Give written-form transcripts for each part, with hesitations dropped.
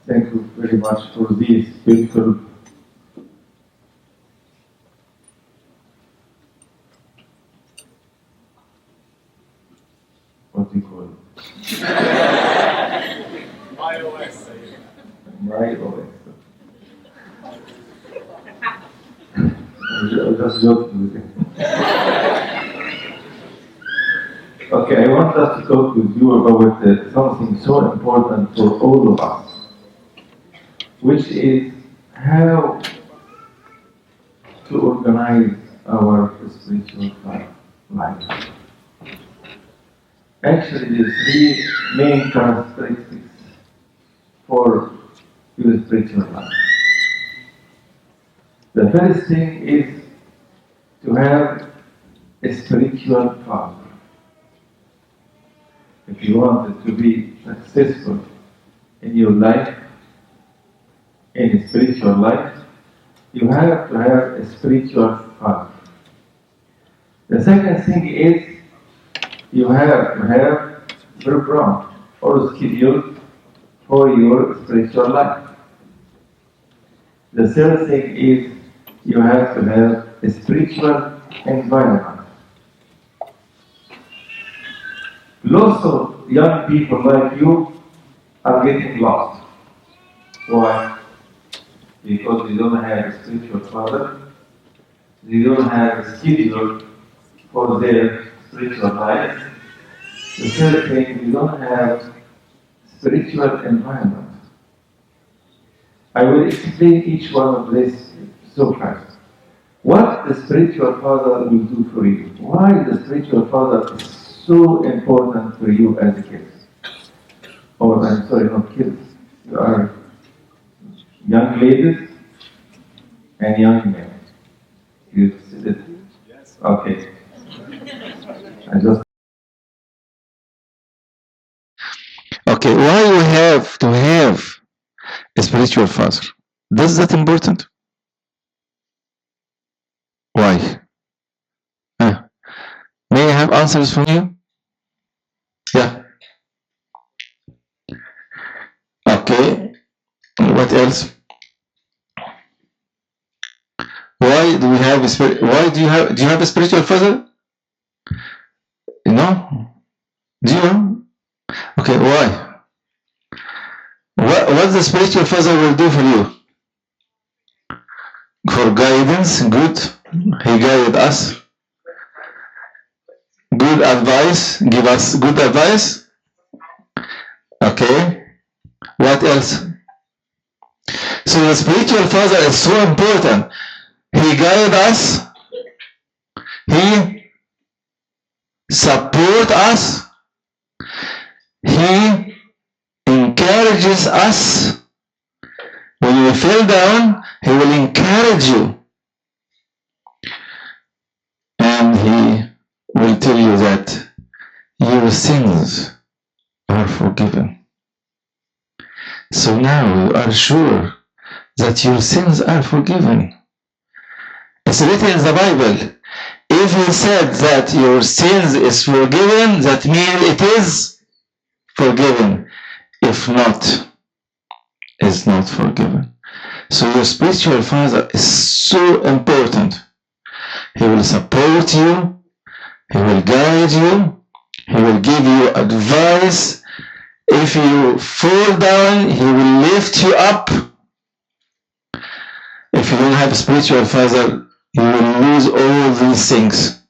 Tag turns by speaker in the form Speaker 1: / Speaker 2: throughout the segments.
Speaker 1: Thank you very much for this beautiful what do you call it?
Speaker 2: myOS.
Speaker 1: myOS. I'm just joking with it. Okay, I want us to talk with you about something so important for all of us, which is how to organize our spiritual life. Actually, there are three main characteristics for your spiritual life. The first thing is to have a spiritual father. If you wanted to be successful in your life, in a spiritual life, you have to have a spiritual father. The second thing is you have to have a program or schedule for your spiritual life. The third thing is you have to have a spiritual environment. Lots of young people like you are getting lost. Why? Because they don't have a spiritual father, they don't have a schedule for their spiritual life. The third thing, they don't have spiritual environment. I will explain each one of these so fast. What the spiritual father will do for you? Why the spiritual father is so important for you as a kid? Or I'm sorry, not kids. You are young ladies and young men. You see it?
Speaker 2: Yes.
Speaker 1: Okay. I just.
Speaker 3: Okay, why you have to have a spiritual father? Is that important? Why? May I have answers from you? Yeah. Okay. What else? Why do we have a spirit? Why do you have a spiritual father? No. Do you? Okay. Why? What the spiritual father will do for you? For guidance, good. He guided us. Good advice. Give us good advice. Okay. What else? So the spiritual father is so important. He guides us. He supports us. He encourages us. When you fell down, he will encourage you. And he will tell you that your sins are forgiven. So now you are sure that your sins are forgiven. It's written in the Bible. If he said that your sins is forgiven, that means it is forgiven. If not, it's not forgiven. So your spiritual father is so important. He will support you. He will guide you. He will give you advice. If you fall down, he will lift you up. If you don't have a spiritual father, you will lose all these things.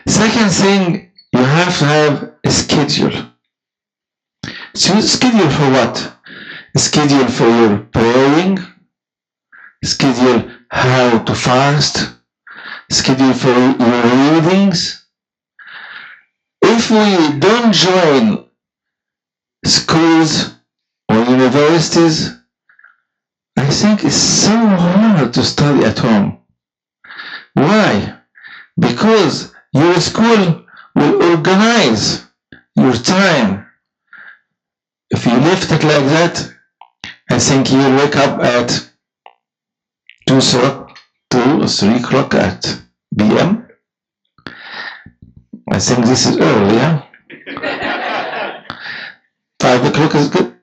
Speaker 3: Second thing, you have to have a schedule. So schedule for what? A schedule for your praying, schedule how to fast, schedule for your readings. If we don't join schools or universities, I think it's so hard to study at home. Why? Because your school will organize your time. If you left it like that, I think you'll wake up at 2 or 3 o'clock at p.m. I think this is early, yeah? 5 o'clock is good.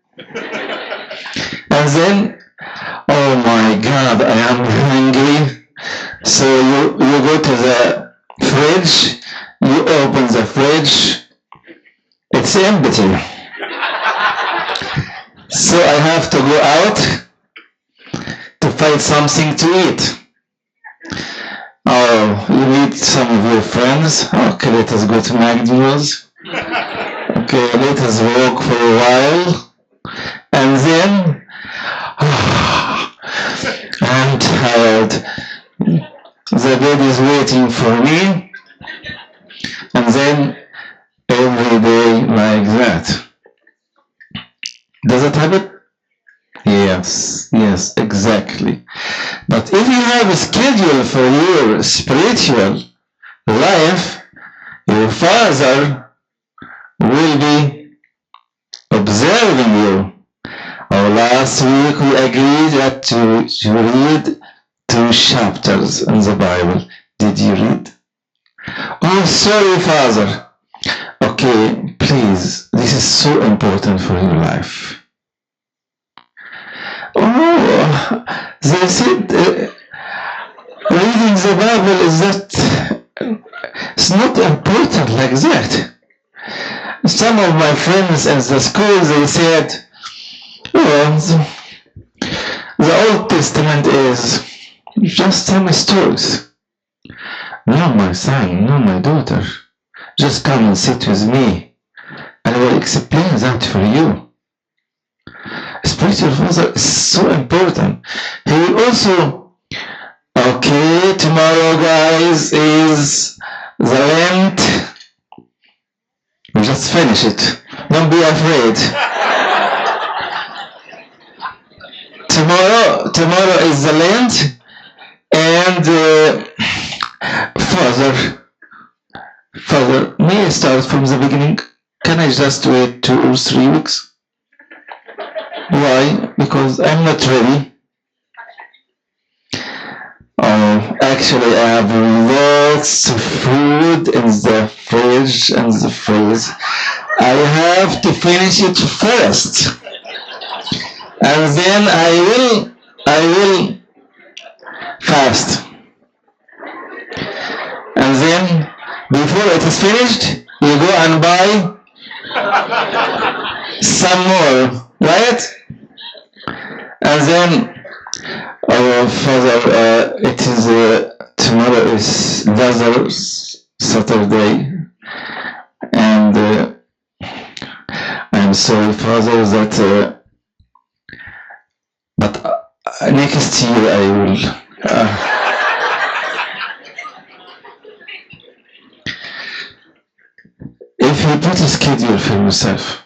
Speaker 3: fridge, you open the fridge, it's empty. So I have to go out to find something to eat. Oh, you meet some of your friends. Okay, let us go to McDonald's. Okay, let us walk for a while. And then, I'm tired. The bed is waiting for me. And then, every day like that. Does it happen? Yes, exactly. But if you have a schedule for your spiritual life, your Father will be observing you. Last week we agreed that to read 2 chapters in the Bible. Did you read? Oh, sorry, Father. Okay, please, this is so important for your life. Oh, they said reading the Bible is that it's not important like that. Some of my friends in the school, they said, oh, the Old Testament is just some stories. No, my son, no, my daughter, just come and sit with me and I will explain that for you. Spiritual father is so important. He will also, okay, tomorrow, guys, is the Lent. We just finish it. Don't be afraid. Tomorrow is the Lent, and Father, may I start from the beginning? Can I just wait 2 or 3 weeks? Why? Because I'm not ready. Actually, I have lots of food in the fridge and the freeze. I have to finish it first, and then I will fast. And then, before it is finished, you go and buy some more, right? And then, Father, it is tomorrow is Lazarus Saturday, and I'm sorry, Father, that but next year I will. If you put a schedule for yourself,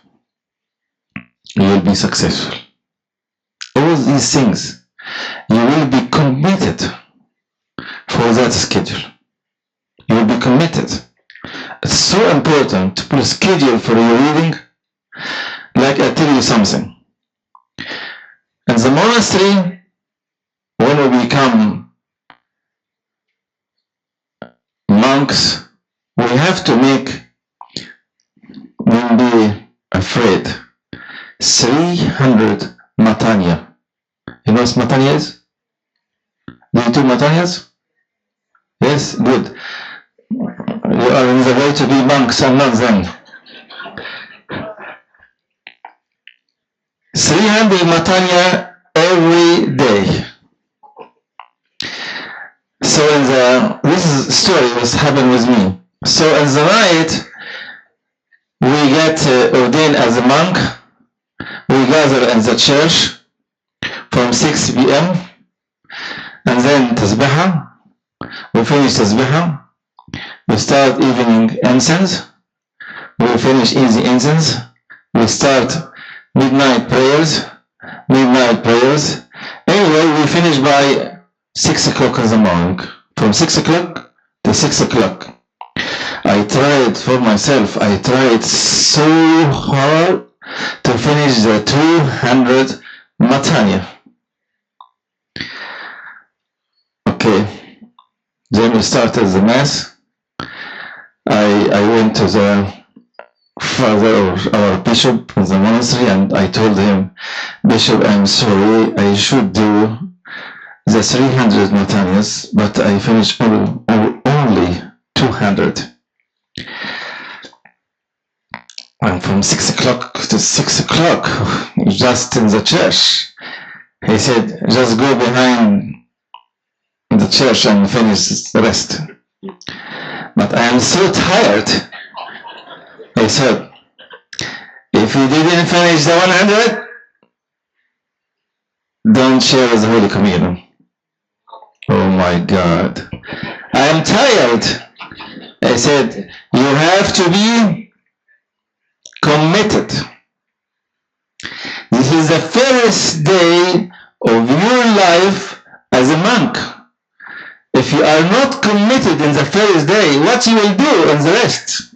Speaker 3: you will be successful. All these things, you will be committed for that schedule. You will be committed. It's so important to put a schedule for your reading. Like I tell you something. In the monastery, when we become monks, we have to make, don't be afraid, 300 matanya. You know what matanya is? Do you do matanyas? Yes, good. You are in the way to be monks and not them. 300 matanya every day. So this story was happened with me. So in the night, we get ordained as a monk. We gather in the church from 6 p.m. and then tasbihah. We finish tasbihah. We start evening incense. We finish easy incense. We start midnight prayers. Anyway, we finish by 6 o'clock in the morning. From 6 o'clock to 6 o'clock. I tried for myself. I tried so hard to finish the 200 matanya. Okay. Then we started the mass. I went to the father or our bishop of the monastery and I told him, Bishop, I'm sorry, I should do the 300 matanyas, but I finished only 200. 200. And from 6 o'clock to 6 o'clock, just in the church, he said, just go behind the church and finish the rest. But I am so tired. I said, if you didn't finish the 100, don't share the Holy Communion. Oh my God. I am tired. I said, you have to be committed. This is the first day of your life as a monk. If you are not committed in the first day, what you will do in the rest?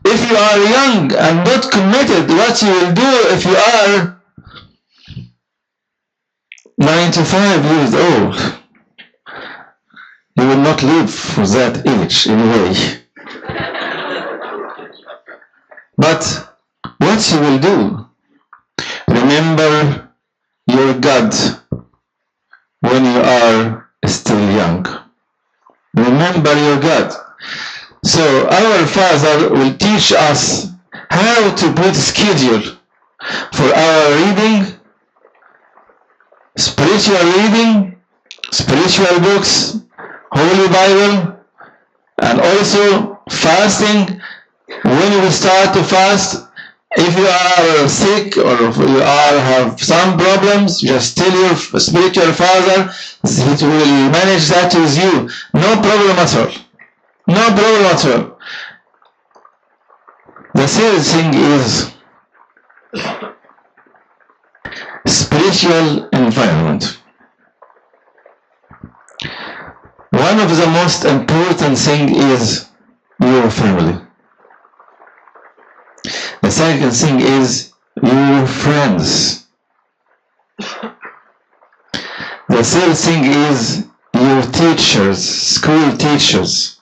Speaker 3: If you are young and not committed, what you will do if you are 95 years old? You will not live for that age anyway. But what you will do? Remember your God when you are still young. Remember your God. So our Father will teach us how to put schedule for our reading, spiritual reading, spiritual books, Holy Bible, and also fasting. When we start to fast, if you are sick or if you have some problems, just tell your spiritual father. He will manage that with you. No problem at all. No problem at all. The third thing is spiritual environment. One of the most important things is your family. The second thing is your friends. The third thing is your teachers, school teachers.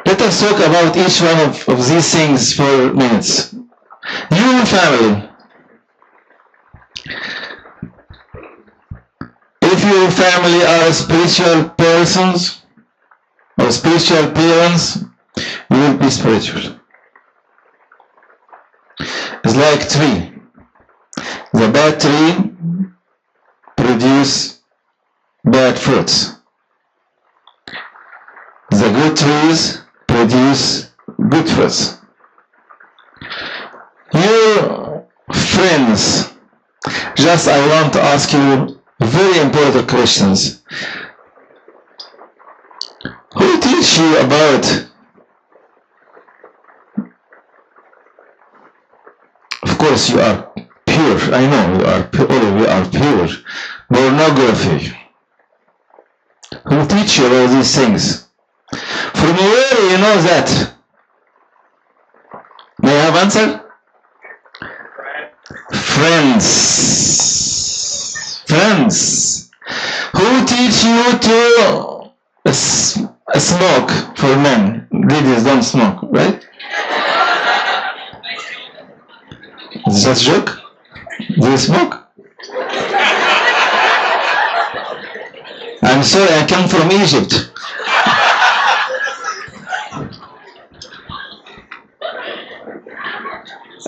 Speaker 3: Let us talk about each one of these things for minutes. Your family. If your family are spiritual persons or spiritual parents, you will be spiritual. It's like tree. The bad tree produce bad fruits. The good trees produce good fruits. Your friends, just I want to ask you very important questions. Who teach you about? Of course you are pure. I know you are all of you are pure. Pornography. Who teach you all these things? From where you know that? May I have answer? Friends. Friends. Who teach you to smoke for men? Ladies don't smoke, right? Is that a joke? Do you smoke? I'm sorry, I come from Egypt.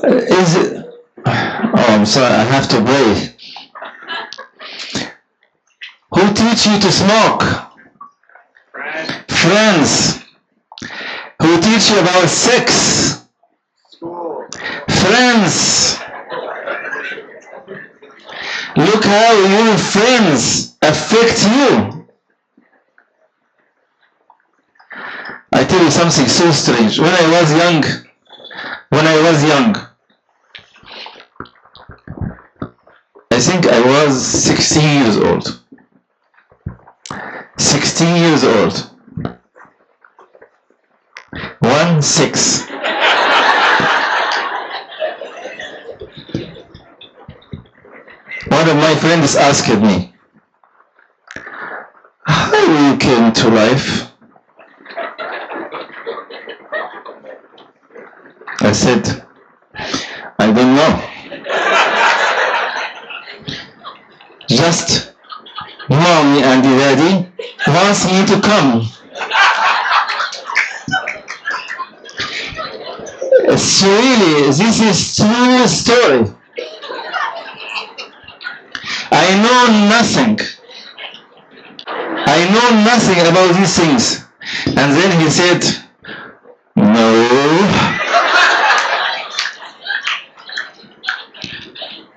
Speaker 3: Is it? Oh, I'm sorry, I have to pray. Who teach you to smoke? Friends. Who teach you about sex? Friends. Look how your friends affect you. I tell you something so strange. When I was young, I think I was 16 years old. 16 years old. 16. One of my friends asked me, how you came to life? I said, I don't know. Just mom mommy and daddy wants me to come. It's really, this is true story. I know nothing. I know nothing about these things. And then he said, no.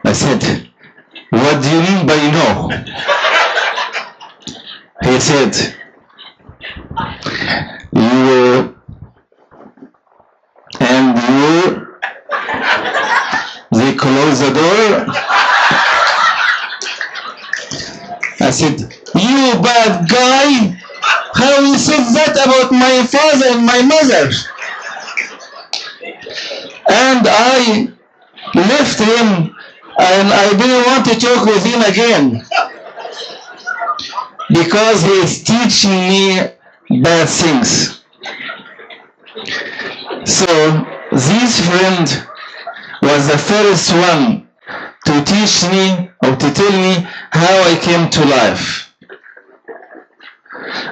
Speaker 3: I said, what do you mean by no? He said, you and you, they close the door. I said, you bad guy, how you said that about my father and my mother? And I left him, and I didn't want to talk with him again because he is teaching me bad things. So this friend was the first one to teach me or to tell me how I came to life.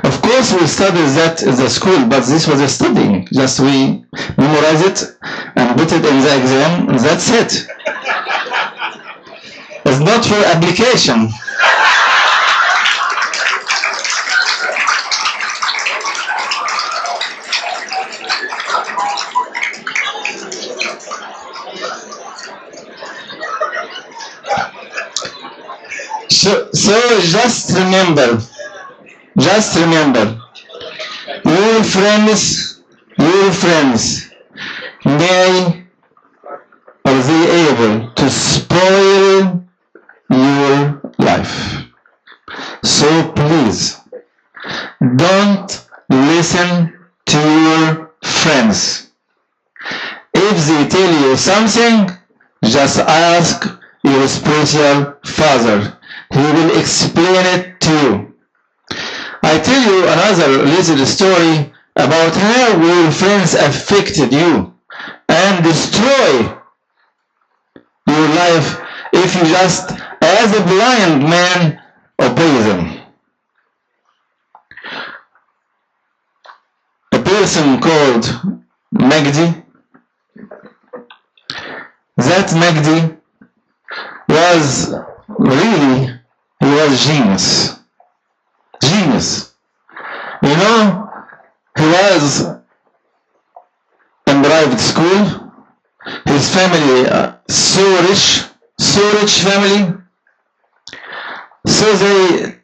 Speaker 3: Of course, we studied that in the school, but this was a studying. Just we memorize it and put it in the exam, and that's it. It's not for application. So just remember, your friends, may are they able to spoil your life. So please, don't listen to your friends. If they tell you something, just ask your spiritual father. He will explain it to you. I tell you another little story about how your friends affected you and destroy your life if you just, as a blind man, obey them. A person called Magdi. That Magdi was really, he was genius. You know, he was in private school. His family, so rich family. So they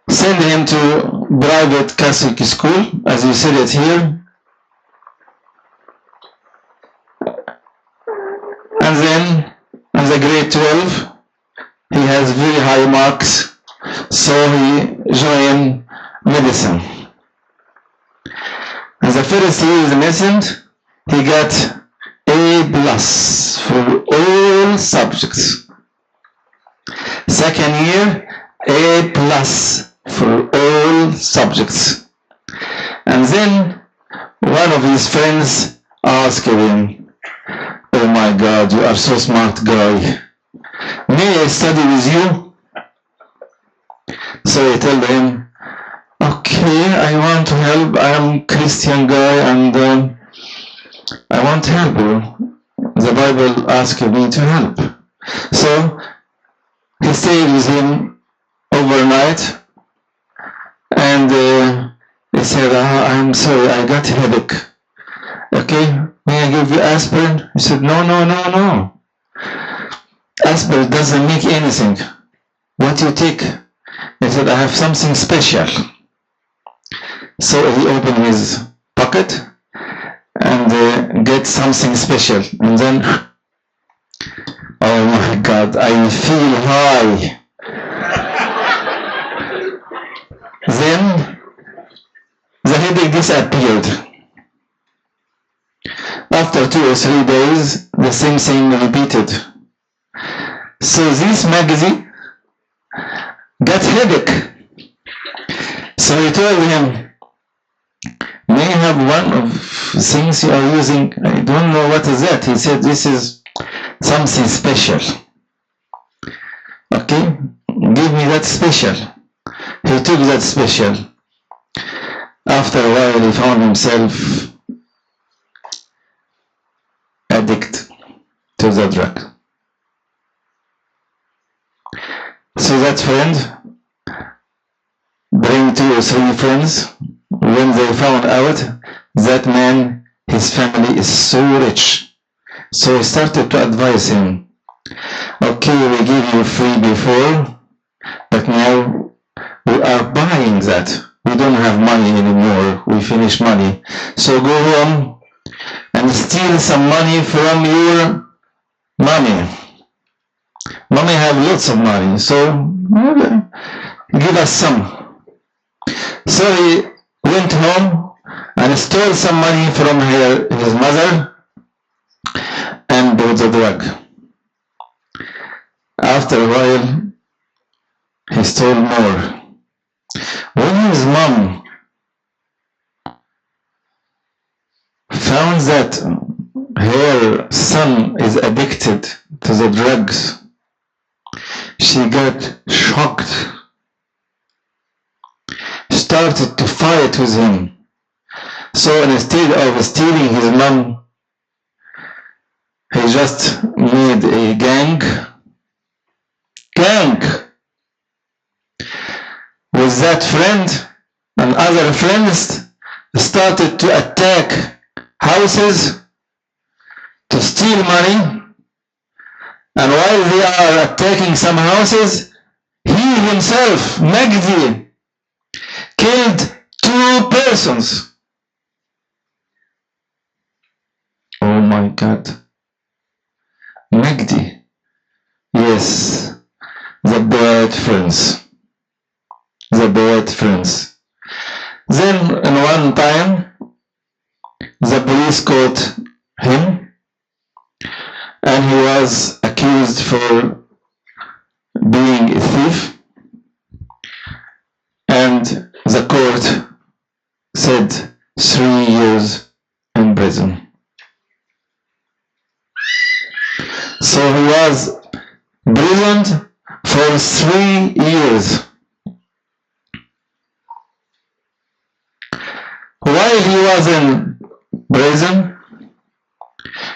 Speaker 3: send him to private Catholic school, as you said it here. And then in the grade 12, he has very high marks, so he joined medicine. In the first year of medicine, he got A plus for all subjects. Second year, A plus for all subjects. And then one of his friends asked him, "Oh my God, you are so smart guy. May I study with you?" So he told him, "Okay, I want to help. I'm Christian guy and I want to help you. The Bible asks me to help." So he stayed with him overnight, and he said, "I'm sorry, I got headache. Okay, may I give you aspirin?" He said, No. Aspirin doesn't make anything. What do you take?" He said, "I have something special." So he opened his pocket and get something special. And then, oh my God, I feel high. Then the headache disappeared. After 2 or 3 days, the same thing repeated. So this magazine got headache. So he told him, "May I have one of things you are using? I don't know what is that." He said, "This is something special." Okay, give me that special. He took that special. After a while, he found himself addicted to the drug. So that friend bring 2 or 3 friends. When they found out that man, his family is so rich, so he started to advise him, okay, we give you free before, but now we are buying that. We don't have money anymore. We finish money. So go home and steal some money from your mommy. Mommy have lots of money, so give us some. So he went home and stole some money from his mother and bought the drug. After a while, he stole more. When his mom found that her son is addicted to the drugs, she got shocked, started to fight with him. So instead of stealing his mom, he just made a gang with that friend and other friends, started to attack houses to steal money. And while they are attacking some houses, he himself, Magdi, killed 2 persons. Oh my God. Magdi. Yes, the bad friends. The bad friends. Then in one time, the police caught him, and he was accused for being a thief, and the court said 3 years in prison. So he was imprisoned for 3 years. While he was in prison,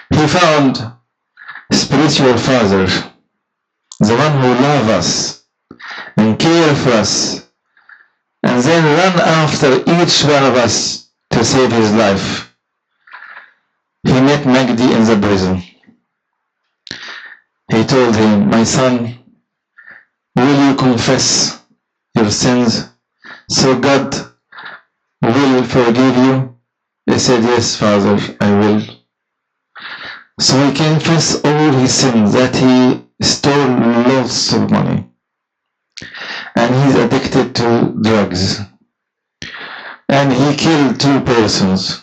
Speaker 3: he found spiritual father, the one who loves us and cares for us, and then run after each one of us to save his life. He met Magdi in the prison. He told him, my son, will you confess your sins so God will forgive you? He said, yes, Father, I will. So he confessed all his sins, that he stole lots of money, and he's addicted to drugs, and he killed 2 persons.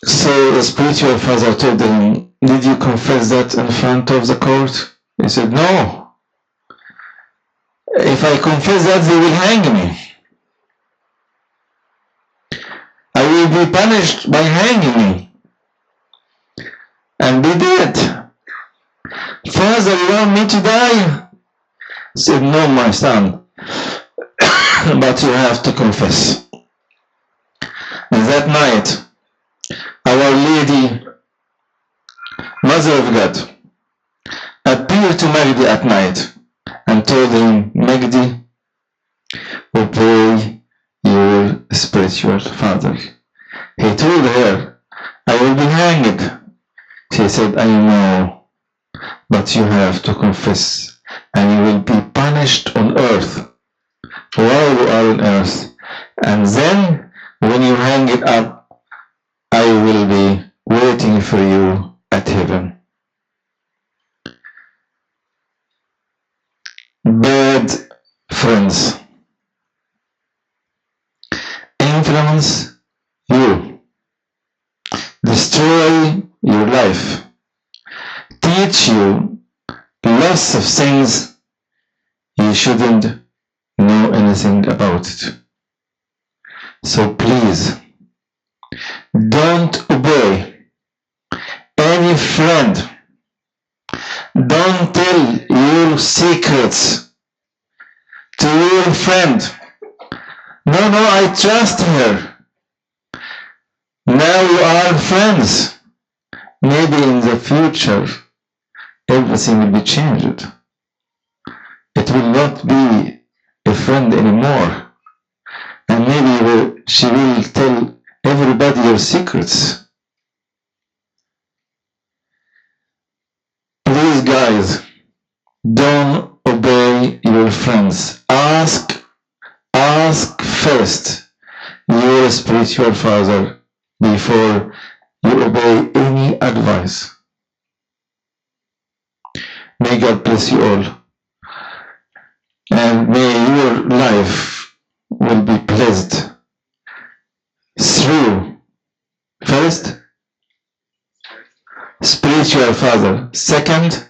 Speaker 3: So the spiritual father told him, did you confess that in front of the court? He said, no. If I confess that, they will hang me. I will be punished by hanging me and be dead. Father, you want me to die? He said, no, my son, but you have to confess. And that night, Our Lady, Mother of God, appeared to Magdi at night and told him, Magdi, obey your spiritual father. He told her, I will be hanged. She said, I know, but you have to confess, and you will be punished on earth while you are on earth. And then, when you hang it up, I will be waiting for you at heaven. Bad friends influence you, destroy your life, teach you lots of things you shouldn't know anything about it. So please, don't obey any friend Don't tell your secrets to your friend. No, I trust her. Now you are friends. Maybe in the future everything will be changed. It will not be a friend anymore. And maybe she will tell everybody your secrets. Please, guys, don't obey your friends. Ask first your spiritual father before you obey any advice. May God bless you all. And may your life will be blessed through, first, spiritual father. Second,